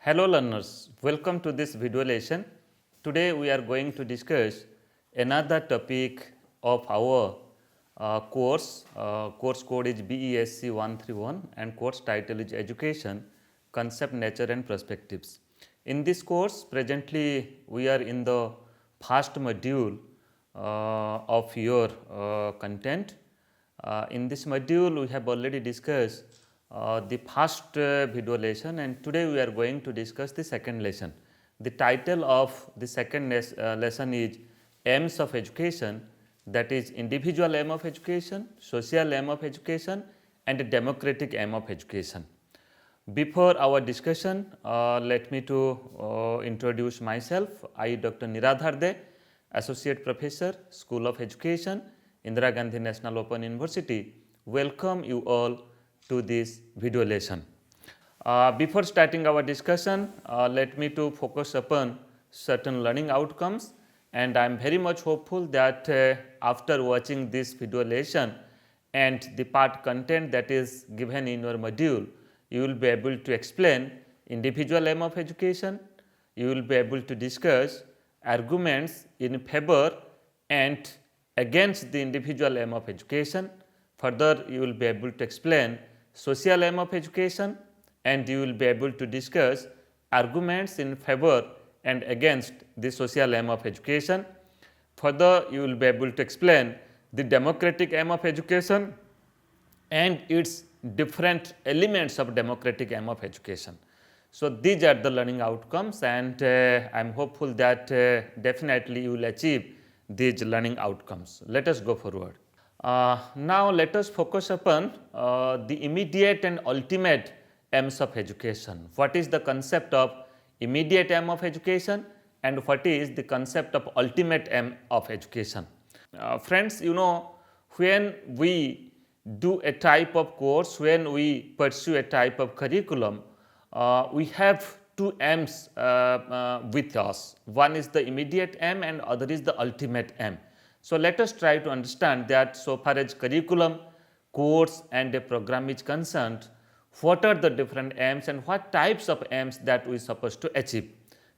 Hello learners, welcome to this video lesson. Today we are going to discuss another topic of our course. Course code is BESC 131 and course title is Education, Concept, Nature and Perspectives. In this course, presently we are in the first module of your content. In this module, we have already discussed the first video lesson, and today we are going to discuss the second lesson. The title of the second lesson is Aims of Education, that is individual aim of education, social aim of education and democratic aim of education. Before our discussion, let me to introduce myself. I Dr. Niradhar, Associate Professor, School of Education, Indira Gandhi National Open University. Welcome you all to this video lesson. Before starting our discussion, let me to focus upon certain learning outcomes, and I am very much hopeful that after watching this video lesson and the part content that is given in your module, you will be able to explain individual aim of education, you will be able to discuss arguments in favor and against the individual aim of education. Further, you will be able to explain social aim of education, and you will be able to discuss arguments in favor and against the social aim of education. Further, you will be able to explain the democratic aim of education and its different elements of democratic aim of education. So, these are the learning outcomes, and I am hopeful that definitely you will achieve these learning outcomes. Let us go forward. Now, let us focus upon the immediate and ultimate aims of education. What is the concept of immediate aim of education and what is the concept of ultimate aim of education? Friends, you know, when we do a type of course, when we pursue a type of curriculum, we have two aims with us. One is the immediate aim and other is the ultimate aim. So, let us try to understand that so far as curriculum, course and a program is concerned, what are the different aims and what types of aims that we are supposed to achieve.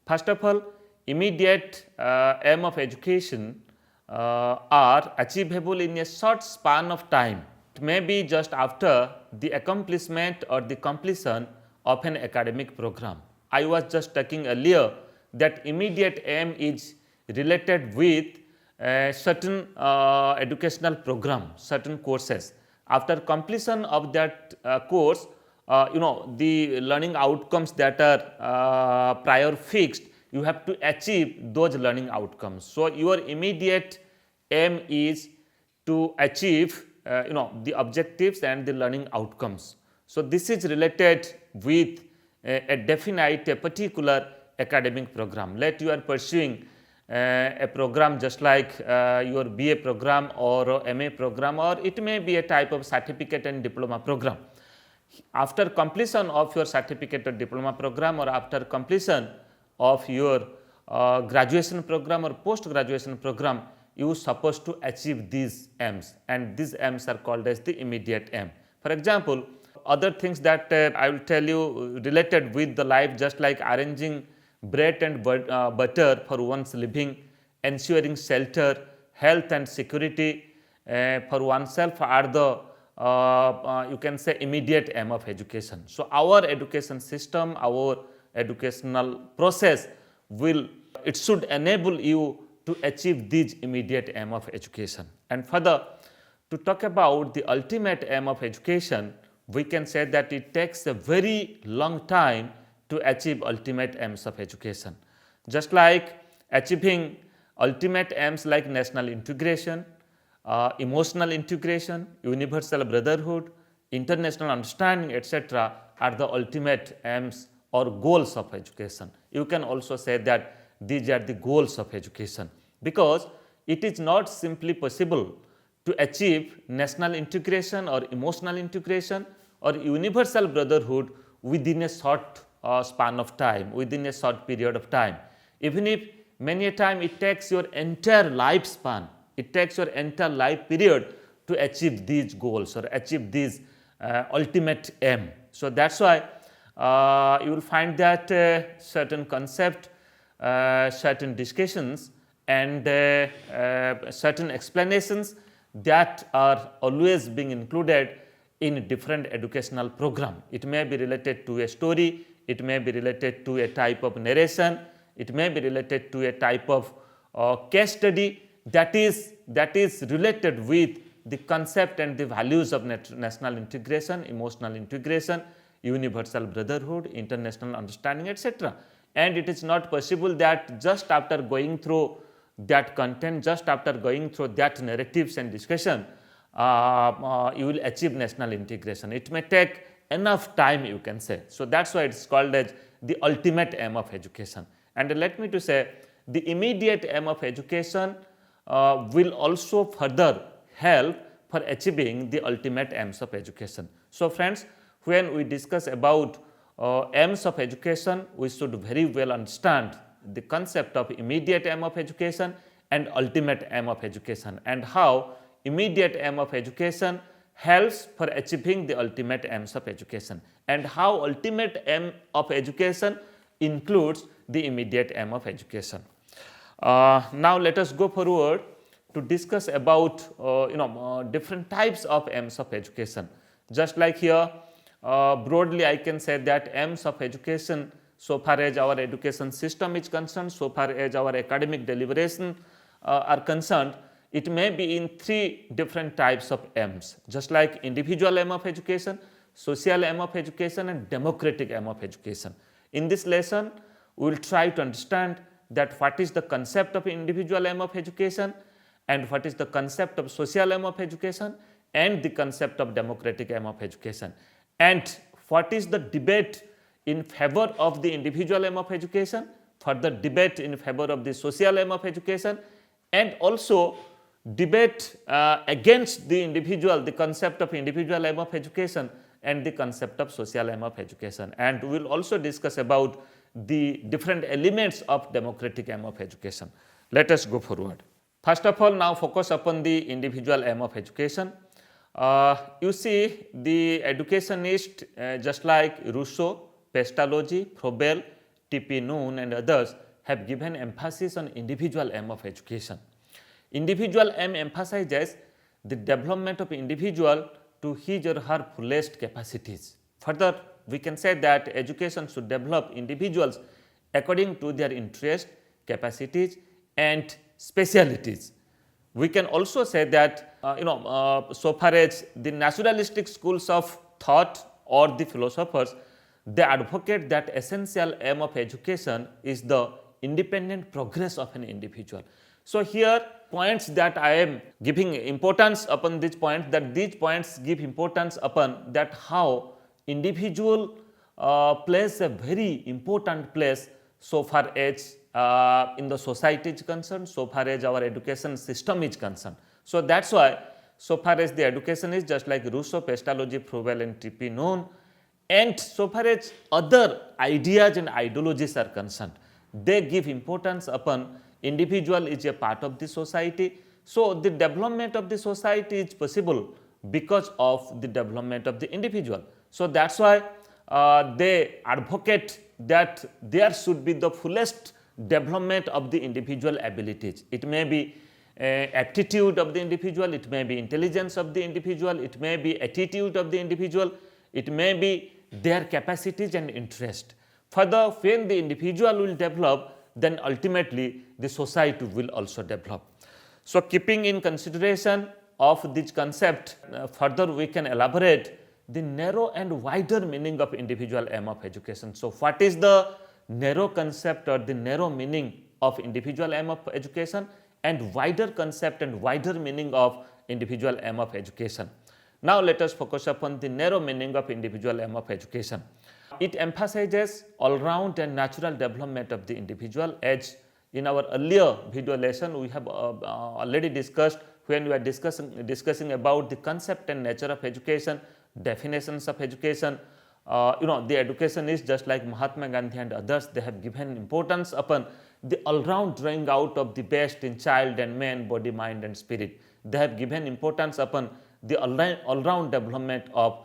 First of all, immediate aim of education are achievable in a short span of time. It may be just after the accomplishment or the completion of an academic program. I was just talking earlier that immediate aim is related with certain educational program, certain courses. After completion of that course, the learning outcomes that are prior fixed, you have to achieve those learning outcomes. So, your immediate aim is to achieve the objectives and the learning outcomes. So, this is related with a definite, a particular academic program. Let you are pursuing a program just like your BA program or MA program, or it may be a type of certificate and diploma program. After completion of your certificate or diploma program or after completion of your graduation program or post graduation program, you are supposed to achieve these aims, and these aims are called as the immediate aim. For example, other things that I will tell you related with the life, just like arranging bread and butter for one's living, ensuring shelter, health and security for oneself are the you can say immediate aim of education. So, our education system, our educational process it should enable you to achieve these immediate aim of education. And further, to talk about the ultimate aim of education, we can say that it takes a very long time to achieve ultimate aims of education. Just like achieving ultimate aims like national integration, emotional integration, universal brotherhood, international understanding, etc. are the ultimate aims or goals of education. You can also say that these are the goals of education, because it is not simply possible to achieve national integration or emotional integration or universal brotherhood within a short span of time, within a short period of time. Even if many a time it takes your entire lifespan, it takes your entire life period to achieve these goals or achieve these ultimate aim. So, that is why you will find that certain concept, certain discussions and certain explanations that are always being included in different educational program. It may be related to a story, it may be related to a type of narration, it may be related to a type of case study that is related with the concept and the values of national integration, emotional integration, universal brotherhood, international understanding, etc. And it is not possible that just after going through that content, just after going through that narratives and discussion, you will achieve national integration. It may take enough time, you can say. So that's why it's called as the ultimate aim of education. And let me to say, the immediate aim of education will also further help for achieving the ultimate aims of education. So friends, when we discuss about aims of education, we should very well understand the concept of immediate aim of education and ultimate aim of education, and how immediate aim of education helps for achieving the ultimate aims of education, and how ultimate aim of education includes the immediate aim of education. Now let us go forward to discuss about different types of aims of education. Just like here, broadly I can say that aims of education, so far as our education system is concerned, so far as our academic deliberation are concerned, it may be in three different types of aims, just like individual aim of education, social aim of education and democratic aim of education. In this lesson, we will try to understand that what is the concept of individual aim of education and what is the concept of social aim of education and the concept of democratic aim of education, and what is the debate in favor of the individual aim of education, further debate in favor of the social aim of education, and also debate against the individual, the concept of individual aim of education and the concept of social aim of education. And we will also discuss about the different elements of democratic aim of education. Let us go forward. First of all, now focus upon the individual aim of education. You see, the educationist just like Rousseau, Pestalozzi, Froebel, T.P. Noon and others have given emphasis on individual aim of education. Individual aim emphasizes the development of individual to his or her fullest capacities. Further, we can say that education should develop individuals according to their interest, capacities and specialities. We can also say that so far as the naturalistic schools of thought or the philosophers, they advocate that essential aim of education is the independent progress of an individual. So here points that I am giving importance upon these points, that these points give importance upon that how individual plays a very important place so far as in the society is concerned, so far as our education system is concerned. So that's why so far as the education is, just like Rousseau, Pestalozzi, Froebel and T.P. Noon, and so far as other ideas and ideologies are concerned, they give importance upon individual is a part of the society. So the development of the society is possible because of the development of the individual. So that's why they advocate that there should be the fullest development of the individual abilities. It may be aptitude of the individual, it may be intelligence of the individual, it may be attitude of the individual, it may be their capacities and interest. Further, when the individual will develop, then ultimately the society will also develop. So keeping in consideration of this concept, further we can elaborate the narrow and wider meaning of individual aim of education. So what is the narrow concept or the narrow meaning of individual aim of education and wider concept and wider meaning of individual aim of education? Now let us focus upon the narrow meaning of individual aim of education. It emphasizes all-round and natural development of the individual, as in our earlier video lesson we have already discussed when we are discussing about the concept and nature of education, definitions of education. The education is just like Mahatma Gandhi and others, they have given importance upon the all-round drawing out of the best in child and man, body, mind and spirit. They have given importance upon the all-round development of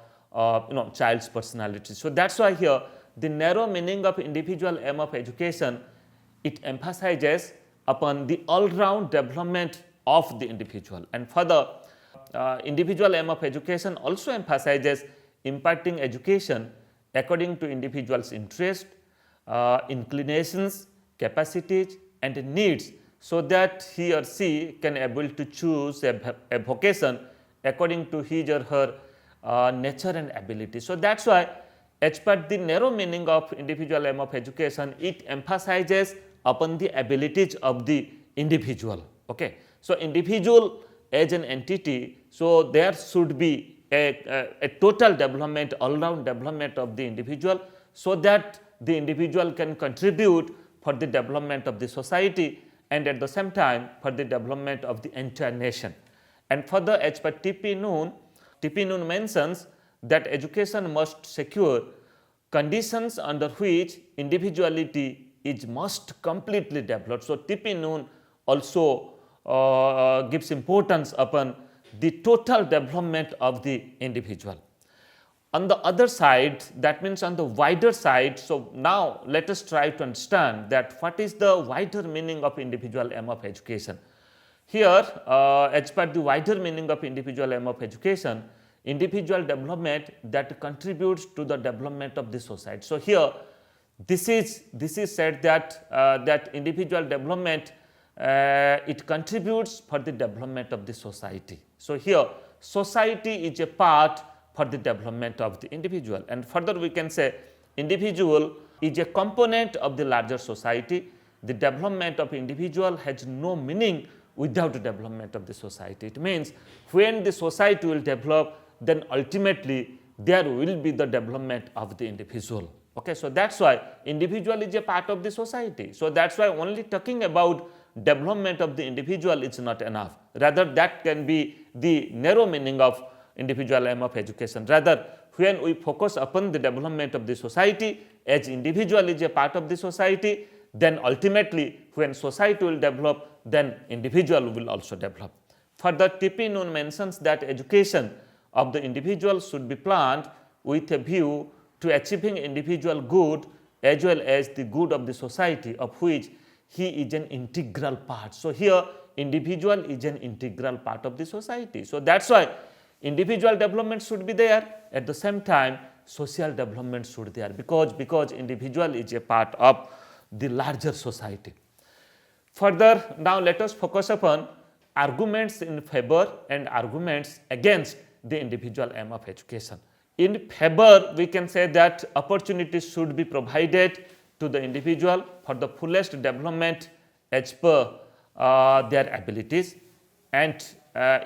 child's personality. So that's why here the narrow meaning of individual aim of education, it emphasizes upon the all-round development of the individual. And further, individual aim of education also emphasizes imparting education according to individual's interest, inclinations, capacities and needs, so that he or she can able to choose a vocation according to his or her nature and ability. So that's why, as per the narrow meaning of individual aim of education, it emphasizes upon the abilities of the individual. Okay. So individual as an entity, so there should be a total development, all-round development of the individual, so that the individual can contribute for the development of the society and at the same time for the development of the entire nation. And further, as per TP Noon mentions that education must secure conditions under which individuality is most completely developed. So TP Noon also gives importance upon the total development of the individual. On the other side, that means on the wider side, so now let us try to understand that what is the wider meaning of individual aim of education. Here, as per the wider meaning of individual aim of education, individual development that contributes to the development of the society. So here, this is said that that individual development it contributes for the development of the society. So here, society is a part for the development of the individual, and further we can say individual is a component of the larger society. The development of individual has no meaning without the development of the society. It means when the society will develop, then ultimately there will be the development of the individual. Okay, so that's why individual is a part of the society. So that's why only talking about development of the individual is not enough. Rather, that can be the narrow meaning of individual aim of education. Rather, when we focus upon the development of the society, as individual is a part of the society, then ultimately when society will develop, then individual will also develop. Further, TP Noon mentions that education of the individual should be planned with a view to achieving individual good as well as the good of the society, of which he is an integral part. So here individual is an integral part of the society. So that's why individual development should be there, at the same time social development should be there, because individual is a part of the larger society. Further, now let us focus upon arguments in favor and arguments against the individual aim of education. In favor, we can say that opportunities should be provided to the individual for the fullest development as per their abilities, and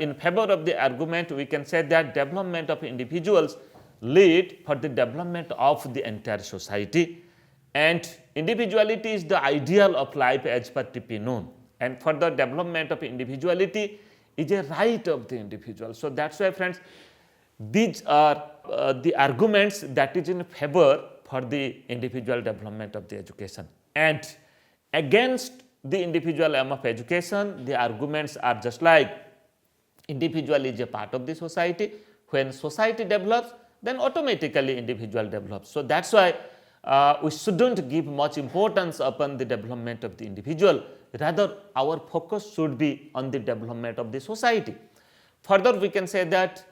in favor of the argument, we can say that development of individuals lead for the development of the entire society, and individuality is the ideal of life as per TP Noon, and for the development of individuality is a right of the individual. So that's why, friends, these are the arguments that is in favor for the individual development of the education, and against the individual aim of education, the arguments are just like individual is a part of the society. When society develops, then automatically individual develops. So that's why we shouldn't give much importance upon the development of the individual. Rather, our focus should be on the development of the society. Further, we can say that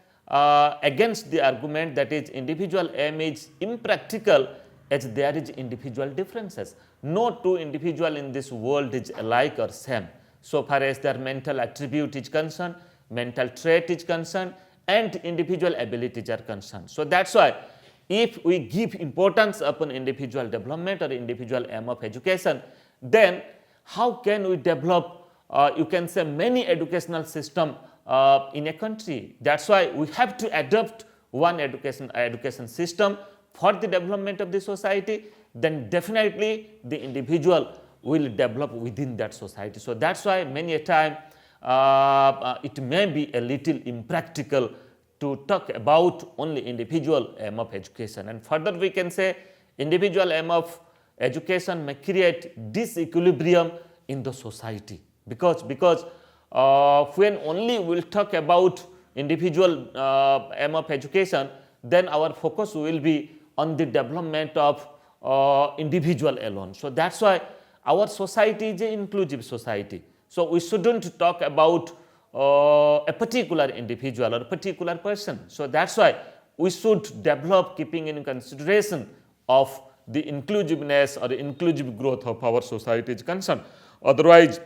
against the argument, that is individual aim is impractical as there is individual differences. No two individual in this world is alike or same, so far as their mental attribute is concerned, mental trait is concerned, and individual abilities are concerned. So that's why if we give importance upon individual development or individual aim of education, then how can we develop you can say many educational system in a country. That's why we have to adopt one education system for the development of the society, then definitely the individual will develop within that society. So that's why many a time it may be a little impractical to talk about only individual aim of education. And further, we can say individual aim of education may create disequilibrium in the society, because when only we will talk about individual aim of education, then our focus will be on the development of individual alone. So that's why our society is an inclusive society. So we shouldn't talk about a particular individual or a particular person. So that's why we should develop keeping in consideration of the inclusiveness or the inclusive growth of our society is concerned. Otherwise,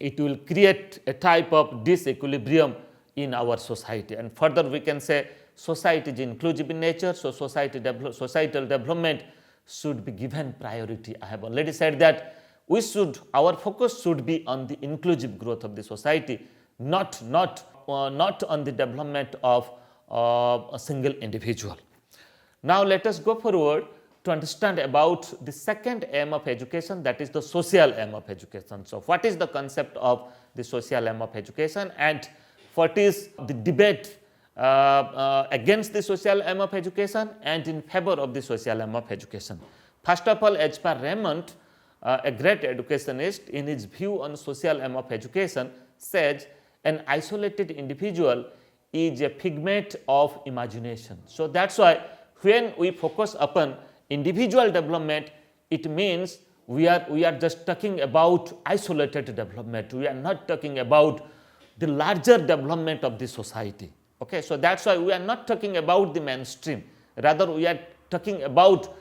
it will create a type of disequilibrium in our society. And further we can say society is inclusive in nature, so societal development should be given priority. I have already said that our focus should be on the inclusive growth of the society, not on the development of a single individual. Now let us go forward to understand about the second aim of education, that is the social aim of education. So what is the concept of the social aim of education and what is the debate against the social aim of education and in favor of the social aim of education. First of all, as per Raymond, a great educationist, in his view on social aim of education, says an isolated individual is a figment of imagination. So that's why when we focus upon individual development, it means we are just talking about isolated development. We are not talking about the larger development of the society. Okay, so that's why we are not talking about the mainstream. Rather, we are talking about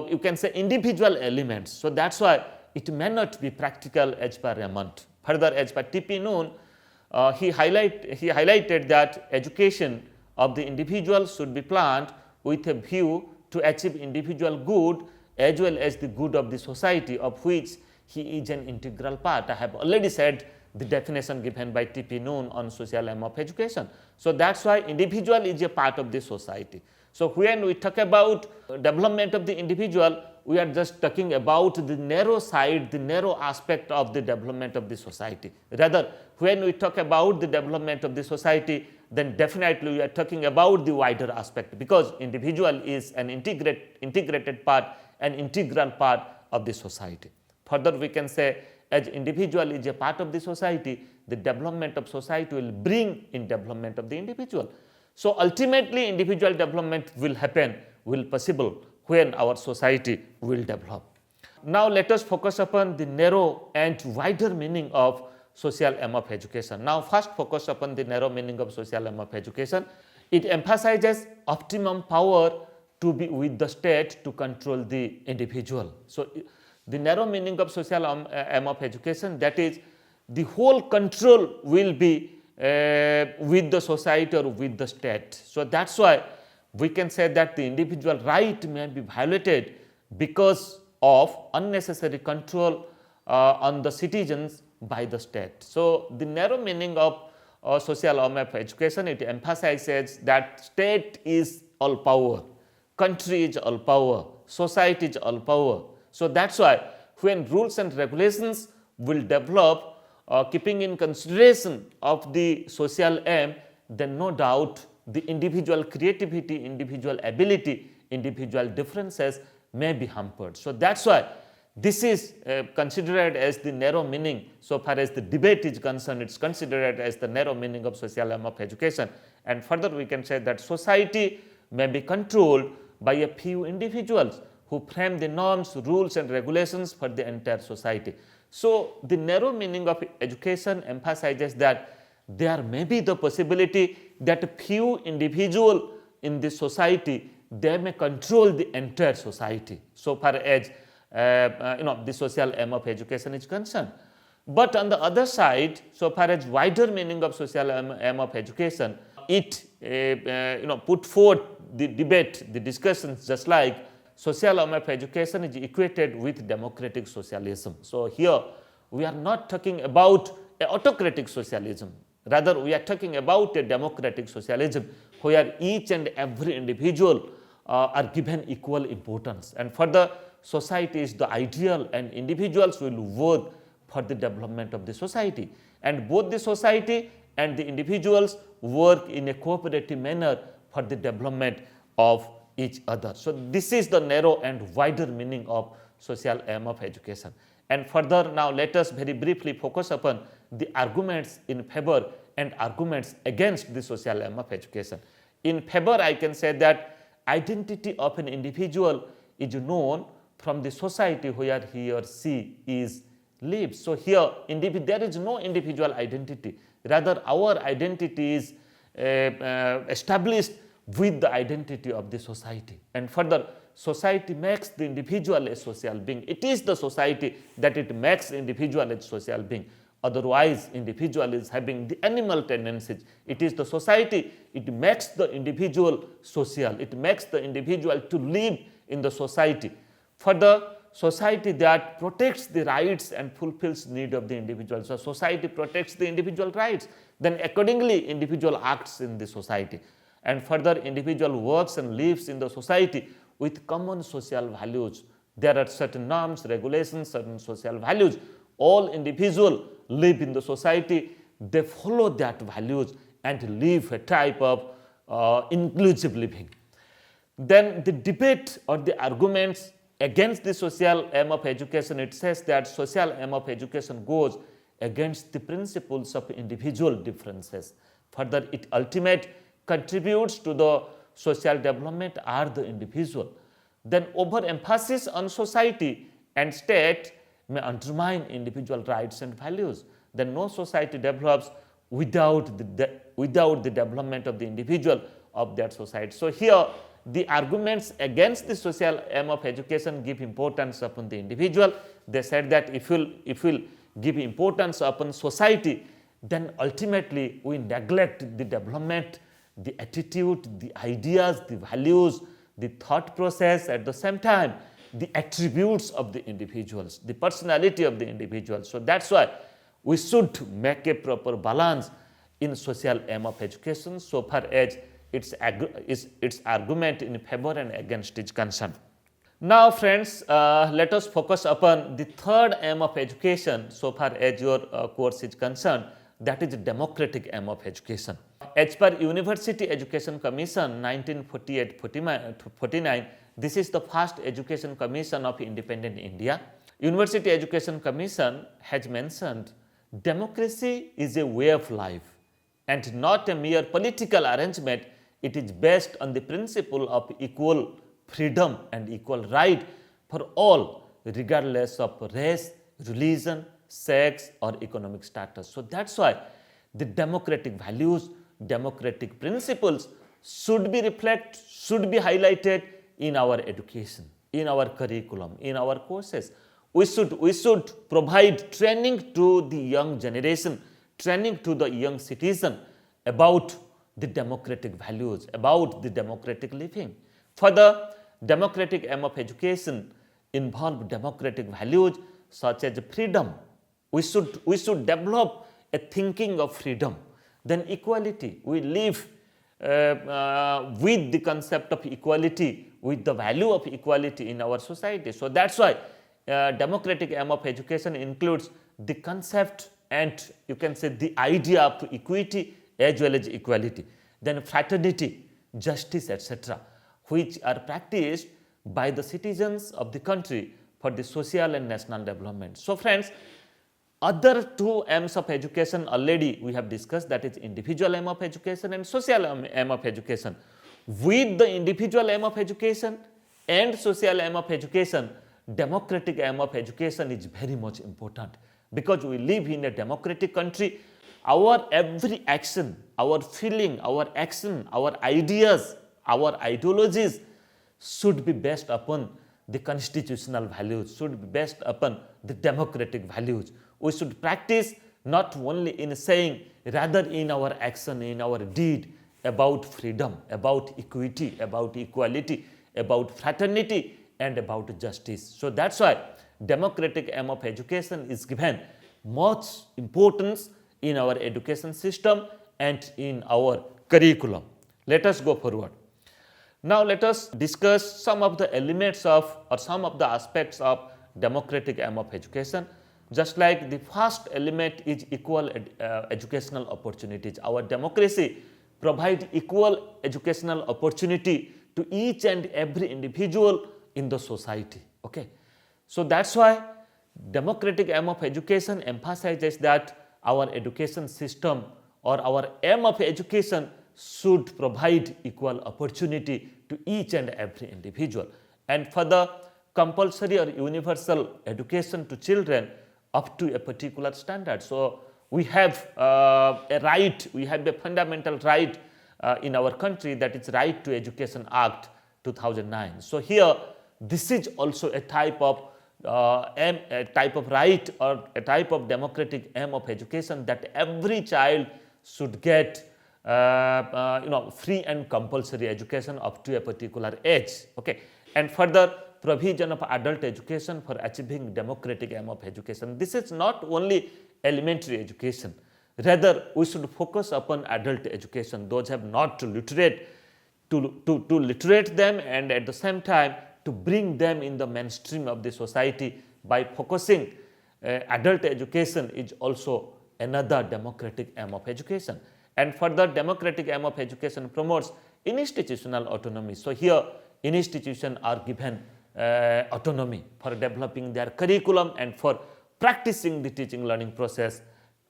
you can say individual elements. So that's why it may not be practical as per Raymond. Further, as per T.P. Noon, he highlighted that education of the individual should be planned with a view to achieve individual good as well as the good of the society, of which he is an integral part. I have already said the definition given by T.P. Noon on social aim of education. So that's why individual is a part of the society. So when we talk about development of the individual, we are just talking about the narrow side, the narrow aspect of the development of the society. Rather, when we talk about the development of the society, then definitely we are talking about the wider aspect, because individual is an integrated part, an integral part of the society. Further, we can say as individual is a part of the society, the development of society will bring in development of the individual. So ultimately individual development will happen, will possible when our society will develop. Now let us focus upon the narrow and wider meaning of social aim of education. Now first focus upon the narrow meaning of social aim of education. It emphasizes optimum power to be with the state to control the individual. So the narrow meaning of social aim of education, that is the whole control will be with the society or with the state. So that's why we can say that the individual right may be violated because of unnecessary control on the citizens by the state. So the narrow meaning of social aim of education, it emphasizes that state is all power, country is all power, society is all power. So that's why when rules and regulations will develop keeping in consideration of the social aim, then no doubt the individual creativity, individual ability, individual differences may be hampered. So that's why this is considered as the narrow meaning. So far as the debate is concerned, it's considered as the narrow meaning of social aim of education. And further we can say that society may be controlled by a few individuals who frame the norms, rules and regulations for the entire society. So the narrow meaning of education emphasizes that there may be the possibility that few individuals in the society, they may control the entire society, so far as the social aim of education is concerned. But on the other side, so far as wider meaning of social aim of education, it put forth the debate, the discussions, just like social aim of education is equated with democratic socialism. So here we are not talking about an autocratic socialism. Rather, we are talking about a democratic socialism where each and every individual are given equal importance. And further, society is the ideal and individuals will work for the development of the society. And both the society and the individuals work in a cooperative manner for the development of each other. So this is the narrow and wider meaning of social aim of education. And further, now let us very briefly focus upon the arguments in favor and arguments against the social aim of education. In favor, I can say that identity of an individual is known from the society where he or she is lives. So here there is no individual identity, rather our identity is established with the identity of the society. And further, society makes the individual a social being. It is the society that it makes individual a social being. Otherwise, individual is having the animal tendencies. It is the society, it makes the individual social. It makes the individual to live in the society. For the society that protects the rights and fulfills need of the individual. So society protects the individual rights, then accordingly individual acts in the society. And further, individual works and lives in the society with common social values. There are certain norms, regulations, certain social values. All individuals live in the society, they follow that values and live a type of inclusive living. Then the debate or the arguments against the social aim of education, it says that social aim of education goes against the principles of individual differences. Further, it ultimately contributes to the social development are the individual. Then overemphasis on society and state may undermine individual rights and values. Then no society develops without the development of the individual of that society. So here the arguments against the social aim of education give importance upon the individual. They said that if we'll give importance upon society, then ultimately we neglect the development, the attitude, the ideas, the values, the thought process, at the same time the attributes of the individuals, the personality of the individuals. So that's why we should make a proper balance in social aim of education so far as its argument in favor and against is concerned. Now friends, let us focus upon the third aim of education so far as your course is concerned, that is democratic aim of education. As per University Education Commission 1948-49, this is the first education commission of independent India. University Education Commission has mentioned democracy is a way of life and not a mere political arrangement. It is based on the principle of equal freedom and equal right for all, regardless of race, religion, sex or economic status. So that's why the democratic values, democratic principles should be reflected, should be highlighted in our education, in our curriculum, in our courses. We should provide training to the young generation, training to the young citizen about the democratic values, about the democratic living. For the democratic aim of education involve democratic values such as freedom. We should develop a thinking of freedom. Then equality. We live with the concept of equality, with the value of equality in our society. So that's why democratic aim of education includes the concept and you can say the idea of equity as well as equality. Then fraternity, justice, etc., which are practiced by the citizens of the country for the social and national development. So friends, other two aims of education already we have discussed, that is individual aim of education and social aim of education. With the individual aim of education and social aim of education, democratic aim of education is very much important because we live in a democratic country. Our every action, our feeling, our action, our ideas, our ideologies should be based upon the constitutional values, should be based upon the democratic values. We should practice not only in saying, rather in our action, in our deed, about freedom, about equity, about equality, about fraternity and about justice. So that's why democratic aim of education is given much importance in our education system and in our curriculum. Let us go forward. Now let us discuss some of the elements of or some of the aspects of democratic aim of education. Just like the first element is equal educational opportunities. Our democracy provides equal educational opportunity to each and every individual in the society. Okay, so that's why democratic aim of education emphasizes that our education system or our aim of education should provide equal opportunity to each and every individual. and further compulsory or universal education to children up to a particular standard. So we have a right, we have a fundamental right in our country, that is Right to Education Act 2009. So here this is also a type of a type of right or a type of democratic aim of education, that every child should get free and compulsory education up to a particular age. Okay, and further provision of adult education for achieving democratic aim of education. This is not only elementary education, rather we should focus upon adult education. Those have not to literate, to literate them, and at the same time to bring them in the mainstream of the society by focusing adult education is also another democratic aim of education. And further, democratic aim of education promotes institutional autonomy. So here institutions are given autonomy for developing their curriculum and for practicing the teaching learning process,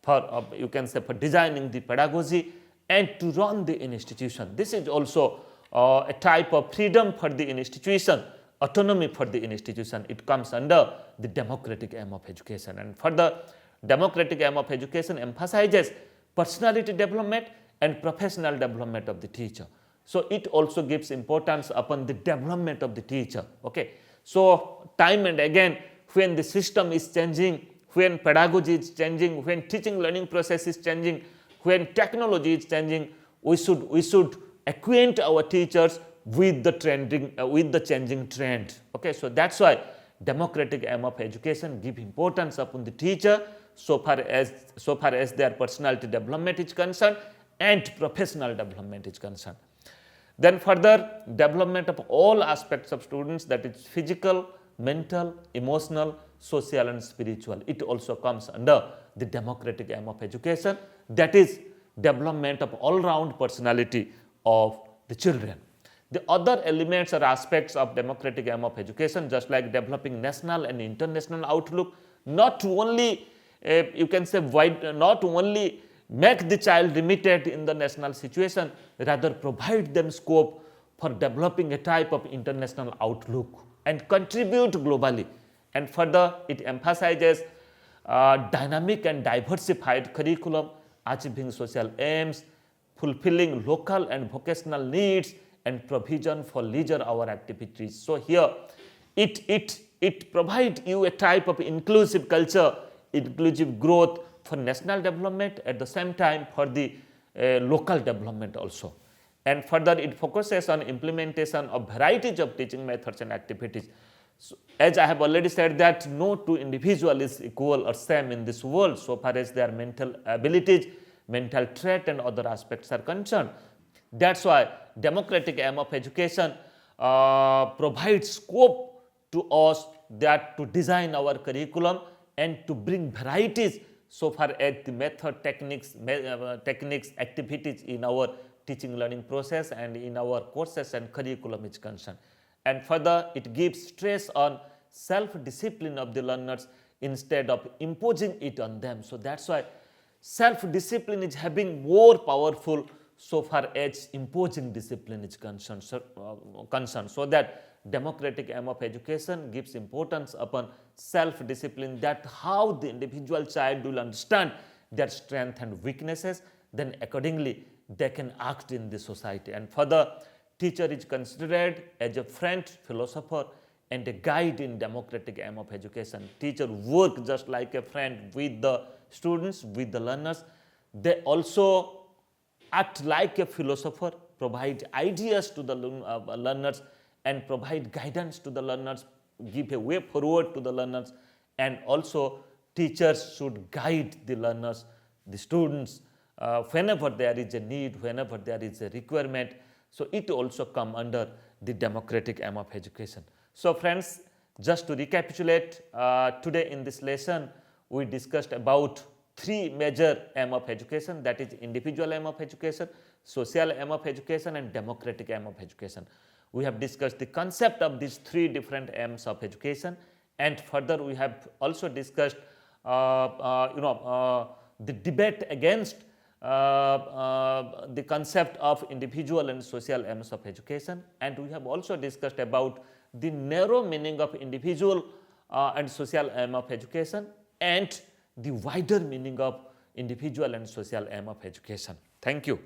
for you can say for designing the pedagogy and to run the institution. This is also a type of freedom for the institution, autonomy for the institution. It comes under the democratic aim of education. And further, democratic aim of education emphasizes personality development and professional development of the teacher. So it also gives importance upon the development of the teacher. Okay, so time and again, when the system is changing, when pedagogy is changing, when teaching learning process is changing, when technology is changing, we should acquaint our teachers with the changing trend. Okay, so that's why democratic aim of education give importance upon the teacher so far as their personality development is concerned and professional development is concerned. Then further, development of all aspects of students, that is physical, mental, emotional, social and spiritual. It also comes under the democratic aim of education, that is development of all-round personality of the children. The other elements or aspects of democratic aim of education, just like developing national and international outlook, not only you can say not only make the child limited in the national situation, rather provide them scope for developing a type of international outlook and contribute globally. And further, it emphasizes dynamic and diversified curriculum, achieving social aims, fulfilling local and vocational needs, and provision for leisure hour activities. So here it provides you a type of inclusive culture, inclusive growth for national development, at the same time for the local development also. And further, it focuses on implementation of varieties of teaching methods and activities. So, as I have already said, that no two individual is equal or same in this world so far as their mental abilities, mental trait and other aspects are concerned. That's why democratic aim of education provides scope to us that to design our curriculum and to bring varieties so far as the method, techniques, activities in our teaching learning process and in our courses and curriculum is concerned. And further, it gives stress on self-discipline of the learners instead of imposing it on them. So that's why self-discipline is having more powerful so far as imposing discipline is concerned. So that democratic aim of education gives importance upon self-discipline, that how the individual child will understand their strengths and weaknesses, then accordingly they can act in the society. And further, teacher is considered as a friend, philosopher and a guide in democratic aim of education. Teacher work just like a friend with the students, with the learners. They also act like a philosopher, provide ideas to the learners and provide guidance to the learners, give a way forward to the learners, and also teachers should guide the learners, the students, whenever there is a need, whenever there is a requirement. So it also come under the democratic aim of education. So friends, just to recapitulate, today in this lesson we discussed about three major aim of education, that is individual aim of education, social aim of education and democratic aim of education. We have discussed the concept of these three different aims of education, and further we have also discussed the debate against the concept of individual and social aims of education, and we have also discussed about the narrow meaning of individual and social aim of education and the wider meaning of individual and social aim of education. Thank you.